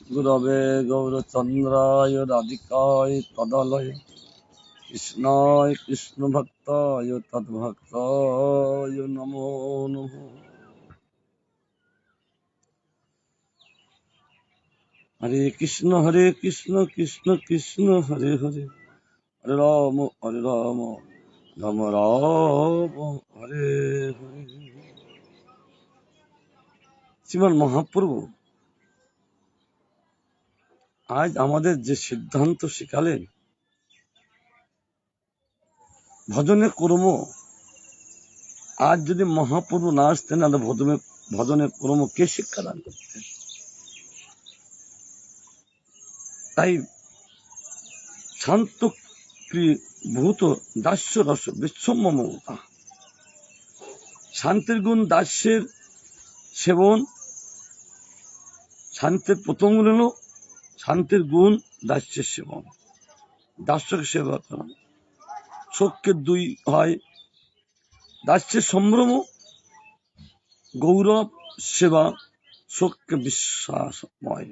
गुरवे गौरचन्द्राय राधिकाय तदालय कृष्णाय कृष्णभक्ताय तद्भक्ताय नमो नमः। हरे कृष्ण कृष्ण कृष्ण हरे हरे, हरे राम राम राम हरे हरे। শ্রীমান মহাপ্রভু আজ আমাদের যে সিদ্ধান্ত শিখালেন, ভজনে কর্ম, আজ যদি মহাপ্রভু না আসতেন আর ভজনে কর্ম কে শিক্ষাদান করতেন? তাই শান্ত ভূত দাস্য রস বিশ্বম্য মমতা, শান্তির গুণ দাস্যের সেবন। শান্তির প্রথম গুণ হল শান্তির গুণ দাস্যের সেবন, দাস্যকে সেবা করা। শোককে দুই হয়, দাস্যের সম্ভ্রম গৌরব সেবা, শোককে বিশ্বাসময়।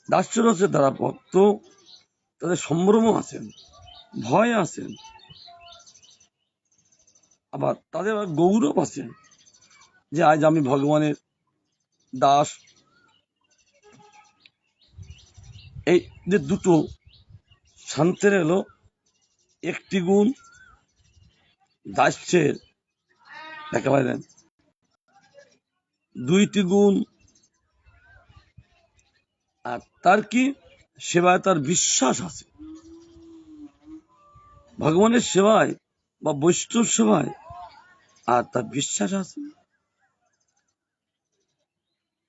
দাস্যরসের দ্বারা ভক্ত, তাদের সম্ভ্রম আছেন, ভয় আছেন, আবার তাদের গৌরব আছেন যে আজ আমি ভগবানের দাস। এই যে দুটো শান্তের এলো একটি গুণ দাস্যের একেবারে দুইটি গুণ, আর তার কি সেবায় তার বিশ্বাস আছে। ভগবানের সেবায় বা বৈষ্ণব সেবায় আর তার বিশ্বাস আছে।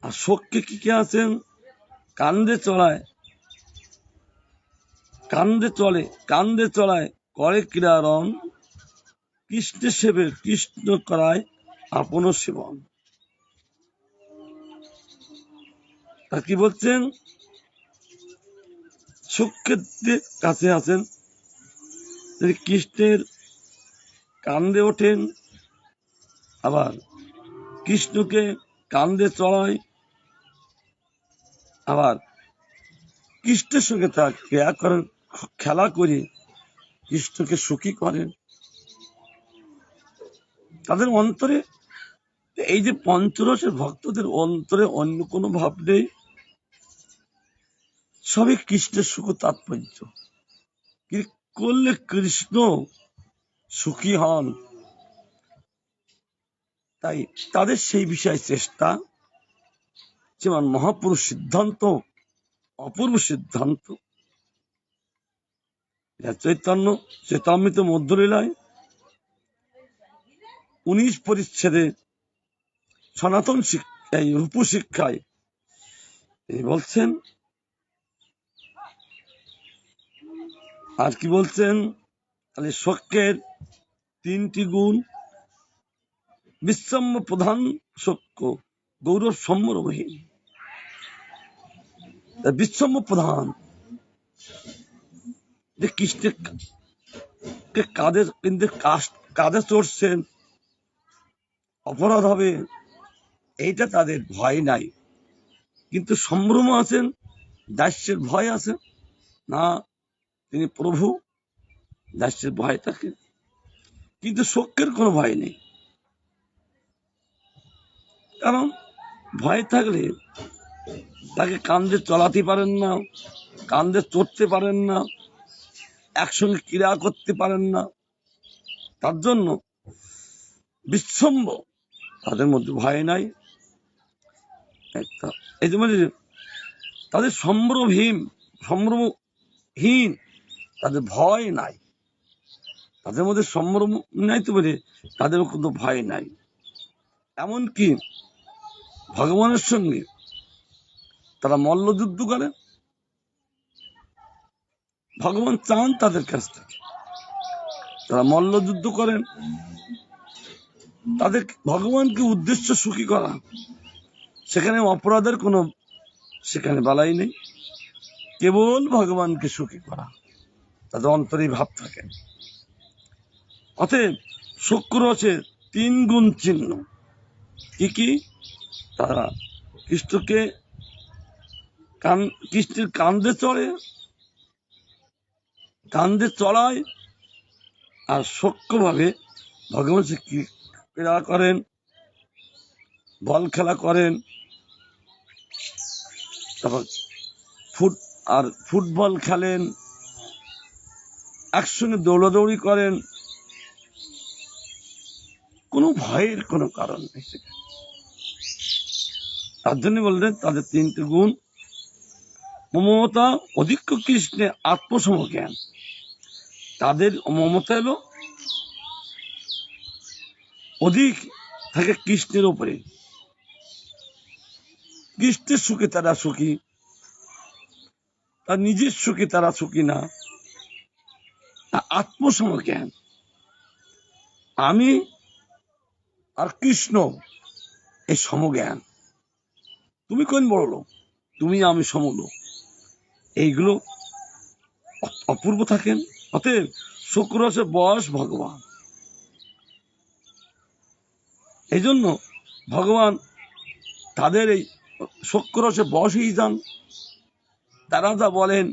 আর শোককে কি কে আছেন? কান্দে চড়ায়, কান্দে চড়ায় করে ক্রীড়ারণ, কৃষ্ণ সেবে কৃষ্ণ করায় আপন সেবন। আর কি বলছেন? শোকের কাছে আছেন, কৃষ্ণের কান্দে ওঠেন, আবার কৃষ্ণকে কান্দে চড়ায়, আবার কৃষ্ণের সঙ্গে তার ক্রিয়া করেন, খেলা করে কৃষ্ণকে সুখী করেন। তাদের অন্তরে এই যে পঞ্চরসের ভক্তদের অন্তরে অন্য কোনো ভাব নেই, সবই কৃষ্ণের সুখ তাৎপর্য। কি করলে কৃষ্ণ সুখী হন, তাই তাদের সেই বিষয়ে চেষ্টা। যেমন মহাপুরুষ সিদ্ধান্ত, অপূর্ব সিদ্ধান্ত। চৈতন্য চৈতামৃত মধ্যলীলায় 19 পরিচ্ছেদে সনাতন শিক্ষায় রূপ শিক্ষায় তিনি বলছেন, আর কি বলছেন? তাহলে শোকের 3টি গুণ, বিশ্বম্য প্রধান শোক, গৌরব সম্ভ্রমহীন। বিশ্বম্য প্রধান যে কৃষ্ণের কাঁধে চড়ছেন, অপরাধ হবে এইটা তাদের ভয় নাই, কিন্তু সম্ভ্রম আছেন, দাস্যের ভয় আছে না, তিনি প্রভু, দাস্যের ভয় থাকে, কিন্তু শোকের কোনো ভয় নেই। কারণ ভয় থাকলে তাকে কান্দে চলাতে পারেন না, কান্দে চড়তে পারেন না, একসঙ্গে ক্রিয়া করতে পারেন না। তার জন্য বিশ্বম্ব, তাদের মধ্যে ভয় নাই। এই জন্য তাদের সম্ভ্রমহীন, তাদের ভয় নাই, তাদের মধ্যে সম্ভ্রম নাই, তো বলে তাদের কোনো ভয় নাই। এমনকি ভগবানের সঙ্গে তারা মল্লযুদ্ধ করে, ভগবান চান তাদের কাছ থেকে তারা মল্লযুদ্ধ করেন। তাদের ভগবানকে উদ্দেশ্য সুখী করা, সেখানে অপরাধের কোনো সেখানে বালাই নেই, কেবল ভগবানকে সুখী করা, তাদের অন্তরে ভাব থাকে। অতএব শোকরসের 3 গুণ চিহ্ন কি কি? তারা কৃষ্ণকে কৃষ্ণের কান্দে চড়ায়, আর সূক্ষ্মভাবে ভগবান শ্রী ক্রীড়া করেন, বল খেলা করেন, তারপর ফুটবল খেলেন, একসঙ্গে দৌড়াদৌড়ি করেন, কোনো ভয়ের কোনো কারণ নেই সেখানে। তার জন্য বললেন তাদের তিনটি গুণ: মমতা, অধিক্য কৃষ্ণে আত্মসম জ্ঞান। তাদের মমতা এলো অধিক থাকে কৃষ্ণের উপরে, কৃষ্ণের সুখে তারা সুখী, তার নিজের সুখে তারা সুখী না। আত্মসম জ্ঞান, আমি আর কৃষ্ণ এই সমজ্ঞান। তুমি কোন বড় লোক, তুমি আমি সমলোক, এইগুলো অপূর্ব থাকেন। অতএব শুক্রসে বয়স ভগবান। এই জন্য ভগবান তাদের এই শুক্রসে বয়সেই যান, তারা যা বলেন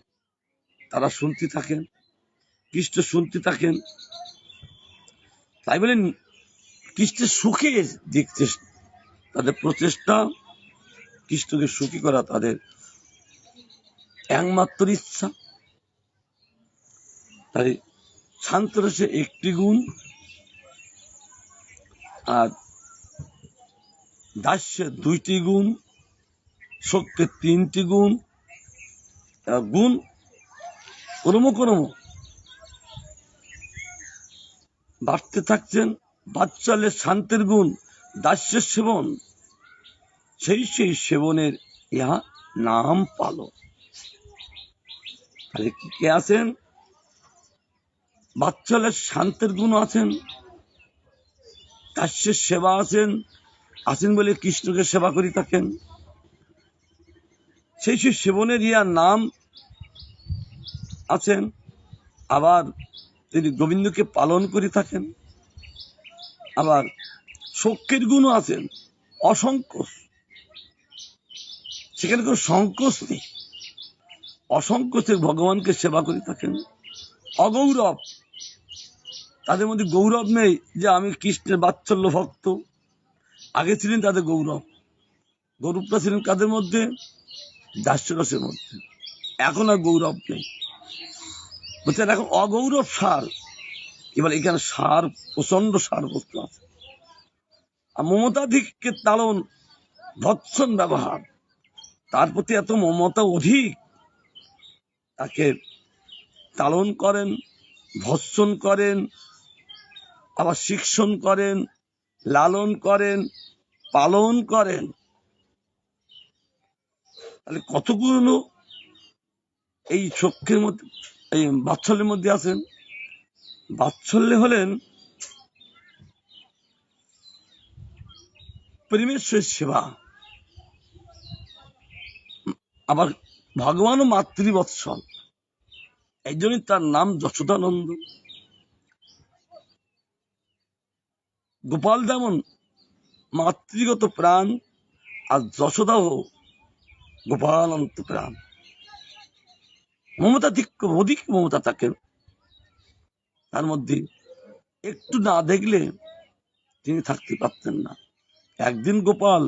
তারা শুনতে থাকেন, কৃষ্ণ শুনতে থাকেন। তাই বলেন কৃষ্ণের সুখে দেখতে তাদের প্রচেষ্টা, কৃষ্ণকে সুখী করা তাদের একমাত্র ইচ্ছা। তাই শান্ত রসে একটি গুণ, আর দাস্যের দুইটি গুণ, শক্তির তিনটি গুণ। গুণ ক্রম বাড়তে থাকছেন। বাচ্চালের শান্তির গুণ, দাস্যের সেবন, সেই সেবনের ইহা নাম পালন। তাহলে কে আছেন? বাচ্চালের শান্তির গুণ আছেন, দাস্যের সেবা আছেন বলে কৃষ্ণকে সেবা করি থাকেন। সেই সেবনের ইয়া নাম আছেন, আবার তিনি গোবিন্দকে পালন করে থাকেন। আবার শক্তির গুণও আছেন, অসংখ্য, সেখানে কোনো সংকোচ নেই, অসংকোচে ভগবানকে সেবা করে থাকেন। অগৌরব, তাদের মধ্যে গৌরব নেই যে আমি কৃষ্ণের বাৎসল্য ভক্ত। আগে ছিলেন তাদের গৌরবটা ছিলেন কাদের মধ্যে? দাস্যরসের মধ্যে। এখন আর গৌরব নেই, বলছেন এখন অগৌরব সার। এবার এখানে সার, প্রচন্ড সার বস্তু আছে। আর মমতাধিককে তাড়ন, ভৎসন ব্যবহার, তার প্রতি এত মমতা অধিক, তাকে তাড়ন করেন, ভৎসন করেন, আবার শিক্ষণ করেন, লালন করেন, পালন করেন। তাহলে কতগুলো এই চক্ষের মধ্যে, এই বাৎসল্যের মধ্যে আছেন। বাৎসল্য হলেন পরমেশ্বরের সেবা। আবার ভগবানও মাতৃবৎসল, এই জন্যই তার নাম যশোদানন্দ। গোপাল যেমন মাতৃগত প্রাণ, আর যশোদাও গোপালন্ত প্রাণ। অধিক মমতা থাকেন তার মধ্যে। একটু না দেখলে তিনি থাকতে পারতেন না। একদিন গোপাল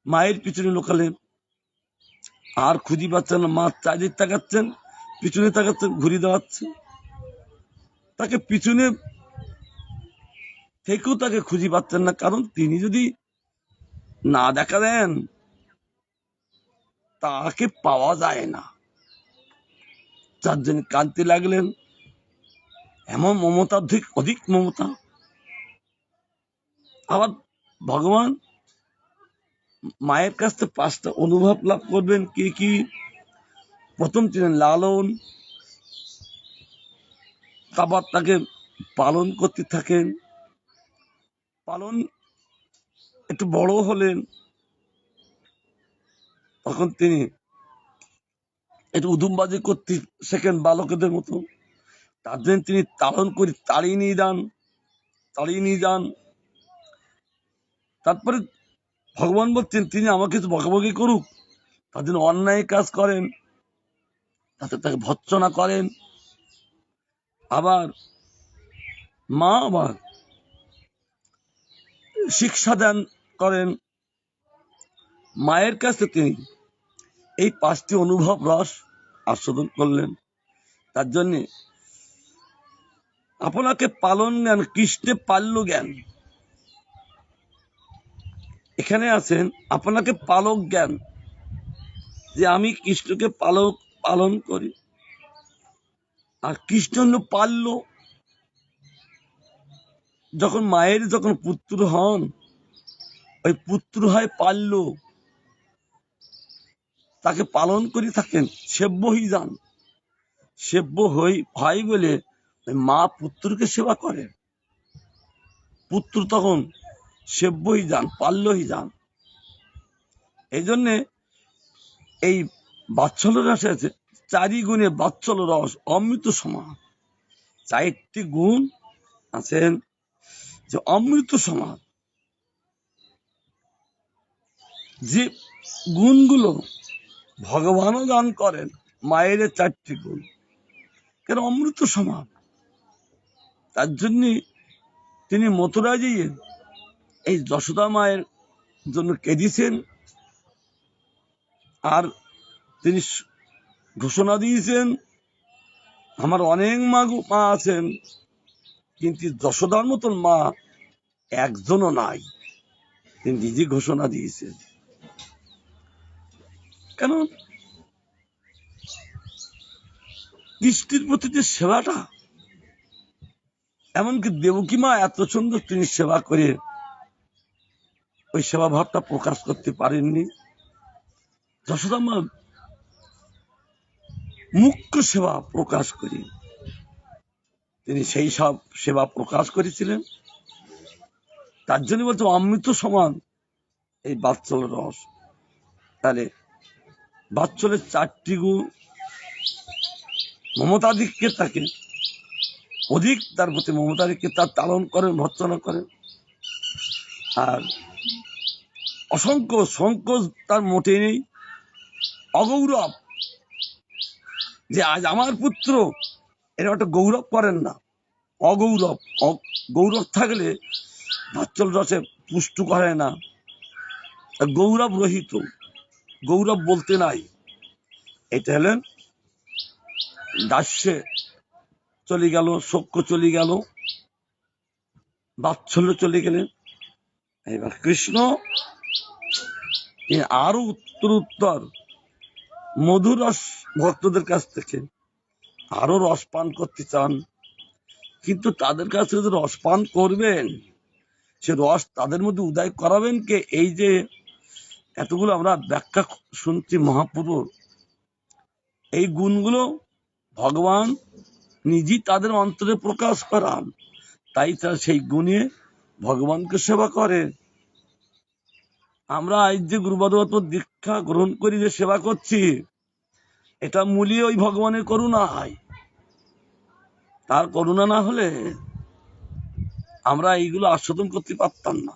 মায়ের পিছনে লোকালেন, আর খুঁজি পাচ্ছেন না। মা চারিদিক তাকাচ্ছেন, পিছনে তাকাচ্ছেন, ঘুরি দাঁড়াচ্ছে, তাকে পিছনে থেকেও তাকে খুঁজি পাচ্ছেন না। কারণ তিনি যদি না দেখা দেন তাকে পাওয়া যায় না। চারজন কাঁদতে লাগলেন। এমন মমতা, অধিক মমতা। আবার ভগবান মায়ের কাছ থেকে 5টা অনুভব লাভ করবেন। কি? প্রথম ছিলেন লালন, তারপর তাকে পালন করতে থাকেন। পালন একটু বড় হলেন, তখন তিনি একটু উদুমবাজি করতে শেখেন বালকদের মতো। তার জন্য তিনি তাড়ন করে তাড়িয়ে নিয়ে যান। তারপরে ভগবান বলছেন তিনি আমাকে বকাবকি করুক, তাদের অন্যায় কাজ করেন তাতে তাকে ভৎসনা করেন। আবার মা আবার শিক্ষা দান করেন। মায়ের কাছে তিনি এই 5টি অনুভব রস আস্বাদন করলেন। তার জন্য আপনাকে পালন জ্ঞান, কৃষ্ণে পাল্য জ্ঞান, এখানে আছেন আপনাকে পালক জ্ঞান, যে আমি কৃষ্ণকে পালন করি। আর কৃষ্ণ হল পাল্য। যখন মায়ের যখন পুত্র হন, ওই পুত্র হয় পাল্য, তাকে পালন করে থাকেন, সেব্য হয়ে যান। সেব্য হয় বলে মা পুত্রকে সেবা করে, পুত্র তখন সেব্য হয়ে যান, পাল্য হয়ে যান। এই জন্যে এই বাৎসল্য রসে আছে 4 গুণে বাৎসল্য রস অমৃত সমান। 4টি গুণ আছেন যে অমৃত সমান, যে গুণগুলো ভগবানও দান করেন। মায়ের 4টি গুণ কেন অমৃত সমান। তার জন্য তিনি মথুরা গিয়ে এই যশোদা মায়ের জন্য কেঁদেছেন। আর তিনি ঘোষণা দিয়েছেন, আমার অনেক মা আছেন, কিন্তু যশোদার মতন মা একজনও নাই। তিনি নিজে ঘোষণা দিয়েছেন। কেন কৃষ্ণের প্রতি যে সেবাটা, এমনকি দেবকী মা এত সুন্দর তিনি সেবা করে ওই সেবা ভাবটা প্রকাশ করতে পারেননি। যশোদা মা মুখ্য সেবা প্রকাশ করে তিনি সেই সব সেবা প্রকাশ করেছিলেন। তার জন্য বলছে অমৃত সমান এই বাৎসল্য রস। তাহলে বাৎসল্যের 4টি গুণ, মমতাধিক্যে তাকে অধিক, তার প্রতি মমতাধিক্যে তার তালন করেন, ভর্ৎসনা করেন। আর অসংখ্য সংকোচ তার মোটেই নেই। অগৌরব, যে আজ আমার পুত্র, এরা একটা গৌরব করেন না। অগৌরব, গৌরব থাকলে বাৎসল্য রসে পুষ্ট করে না। গৌরব রহিত, গৌরব বলতে নাই। এটা হলেন দাস্যে চলে গেল, সখ্য চলে গেল, বাৎসল্য চলে গেলেন। এবার কৃষ্ণ আরো উত্তর মধুর রস ভক্তদের কাছ থেকে আরো রস পান করতে চান, কিন্তু তাদের কাছে যে রস পান করবেন, সে রস তাদের মধ্যে উদয় করাবেন কে? এই যে এতগুলো আমরা ব্যাখ্যা শুনছি মহাপুরুষ, এই গুণগুলো ভগবান নিজেই তাদের অন্তরে প্রকাশ করান, তাই তারা সেই গুণে ভগবানকে সেবা করে। আমরা আজ যে গুরুবাদত্ত দীক্ষা গ্রহণ করি, যে সেবা করছি, এটা মূলই ওই ভগবানের করুণা হয়। তার করুণা না হলে আমরা এইগুলো আস্বাদন করতে পারতাম না।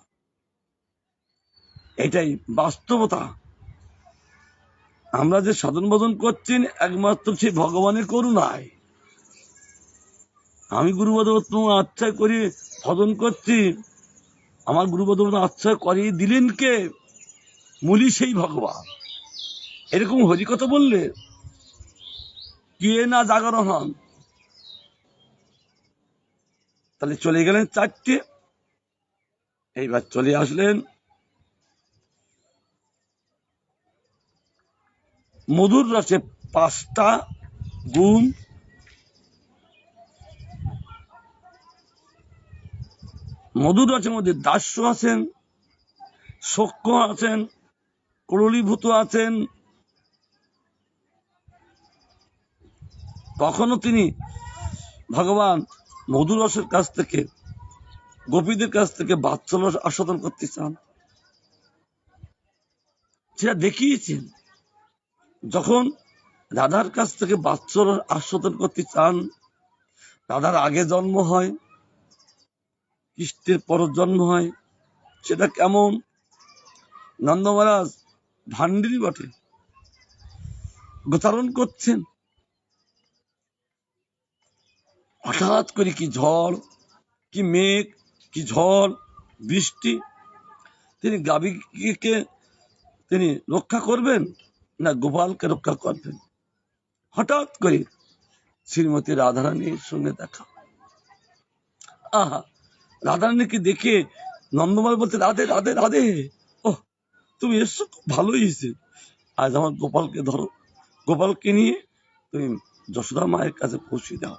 এটাই বাস্তবতা। আমরা যে সাধন ভজন করছি একমাত্র সেই ভগবানের করুণায়। আমি গুরুবাদত্ত আচ্ছায় করি ভজন করছি, আমার গুরুবাদত্ত আচ্ছায় করিয়ে দিলেন কে? মূলই সেই ভগবান। এরকম হরিকথা বললে কে না জাগরণ হন। তাহলে চলে গেলেন 4টে, এইবার চলে আসলেন মধুর রসে 5টা গুণ। মধুর রসের মধ্যে দাস্য আছেন, সখ্য আছেন, ক্রলীভূত আছেন। তখনও তিনি ভগবান মধুর রসের কাছ থেকে, গোপীদের কাছ থেকে বাৎসল্য আস্বাদন করতে চান, সেটা দেখিয়েছেন। যখন রাধার কাছ থেকে বাৎসল্য আস্বাদন করতে চান, রাধার আগে জন্ম হয়, কৃষ্ণের পর জন্ম হয়, সেটা কেমন? নন্দ মহারাজ ভান্ডারী বটে, গোচারণ করছেন। হঠাৎ করে কি ঝড়, কি মেঘ, কি ঝড় বৃষ্টি, তিনি গাভীকে তিনি রক্ষা করবেন না গোপালকে রক্ষা করবেন? হঠাৎ করে শ্রীমতী রাধারানীর সঙ্গে দেখা। আহা, রাধারানীকে দেখে নন্দলাল বলতে, রাধে রাধে রাধে, ও তুমি এসছো, খুব ভালো হয়েছে, আজ আমার গোপালকে ধরো, গোপালকে নিয়ে তুমি যশোদা মায়ের কাছে পৌঁছে দাও।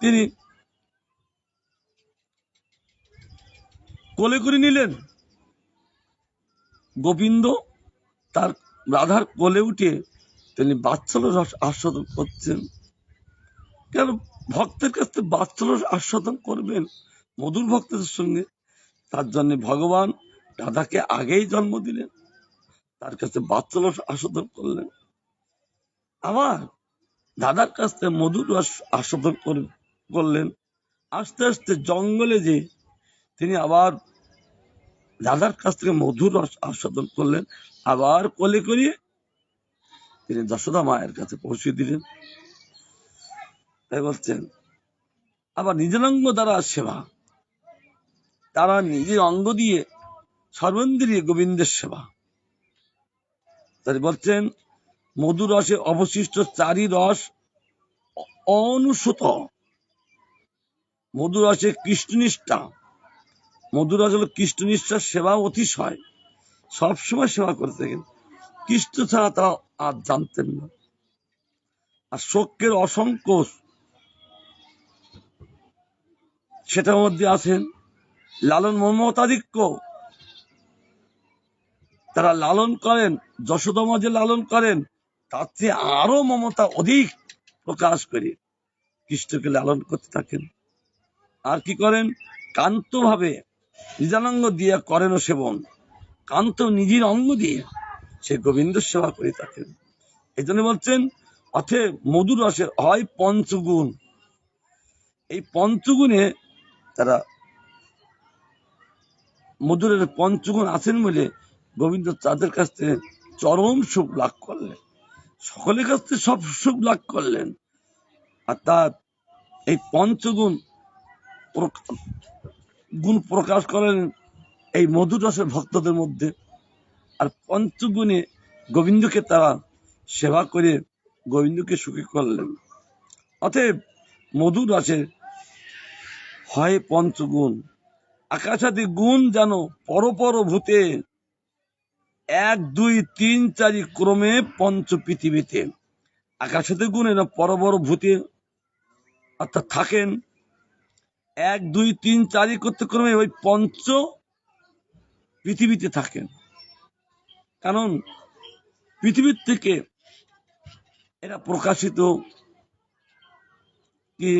তিনি কোলে করে নিলেন। গোবিন্দ তার রাধার কোলে উঠে তিনি বাৎসল্য রস আস্বাদন করছেন। কেন ভক্তের কাছে বাৎসল্য আস্বাদন করবেন মধুর ভক্তদের সঙ্গে? তার জন্য ভগবান রাধাকে আগেই জন্ম দিলেন, তার কাছে বাৎসল্য আস্বাদন করলেন। আবার দাদার কাছ থেকে মধুর রস আস্বাদন করলেন। আস্তে আস্তে জঙ্গলে যে তিনি আবার দাদার কাছ থেকে মধুর রস আস্বাদন করলেন, আবার কোলে করিয়ে তিনি যশোদা মায়ের কাছে পৌঁছে দিলেন। তাই বলছেন আবার নিজের অঙ্গ দ্বারা সেবা, তারা নিজের অঙ্গ দিয়ে সর্বেন্দ্রিয় গোবিন্দের সেবা। তাই বলছেন মধুর রসে অবশিষ্ট চারি রস অনুসূত, মধুর রসে কৃষ্ণনিষ্ঠা, মধুর রস হল কৃষ্ণনিষ্ঠার সেবা অতিশয়, সবসময় সেবা করে থাকেন, কৃষ্ণ ছাড়া তারা আর জানতেন না। আর শোকের অসংখ্য সেটার মধ্যে আছেন লালন মমতাধিক্য, তারা লালন করেন, যশোদা যে লালন করেন তার চেয়ে আরো মমতা অধিক প্রকাশ করে কৃষ্ণকে লালন করতে থাকেন। আর কি করেন? কান্ত ভাবে নিজানঙ্গ দিয়ে করেন সেবন, কান্ত নিজের অঙ্গ দিয়ে সে গোবিন্দ সেবা করে থাকেন। এই জন্য বলছেন অতএব মধুর রসে হয় পঞ্চগুণ, এই পঞ্চগুণে তারা মধুরের পঞ্চগুণ আছেন বলে গোবিন্দ তাদের কাছ থেকে চরম সুখ লাভ করলেন, সকলের কাছ থেকে সব সুখ লাভ করলেন। আর তার এই পঞ্চগুণ গুণ প্রকাশ করেন এই মধুর রসের ভক্তদের মধ্যে। আর পঞ্চগুণে গোবিন্দকে তারা সেবা করে গোবিন্দকে সুখী করলেন। অতএব মধুর রসের হয় পঞ্চগুণ, আকাশাদি গুণ যেন পরপর ভূতে, এক দুই তিন চারি ক্রমে পঞ্চ পৃথিবীতে। আকাশাদি গুণ এরা পরপর ভূতে অর্থাৎ থাকেন, এক দুই তিন চারি করতে ক্রমে ওই পঞ্চ পৃথিবীতে থাকেন। কারণ পৃথিবীর থেকে এরা প্রকাশিত কি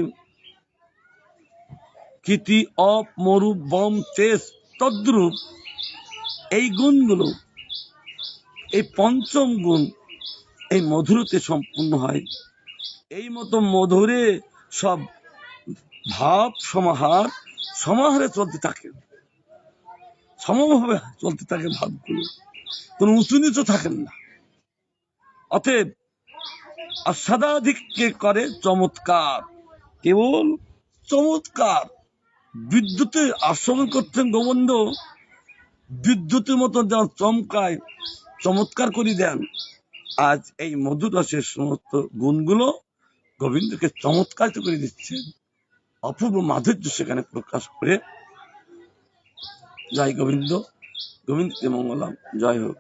কীতি অপ মরু বম তেজ তদ্রূপ, এই গুণগুলো এই পঞ্চম গুণ এই মধুরতে সম্পূর্ণ হয়। এই মতো মধুরে সব ভাব সমাহারে চলতে থাকে, সমভাবে চলতে থাকে ভাবগুলো, কোন উঁচু নিচু থাকেন না। অতএব আস্বাদাধিককে করে চমৎকার, কেবল চমৎকার। বিদ্যুতে আশ্রমণ করতেন গোবিন্দ, বিদ্যুতের মতো যেমন চমকায় চমৎকার করে দেন, আজ এই মধুর রসের সমস্ত গুণগুলো গোবিন্দকে চমৎকার করে দিচ্ছেন, অপূর্ব মাধুর্য সেখানে প্রকাশ করে। জয় গোবিন্দ, গোবিন্দকে মঙ্গলম, জয় হোক।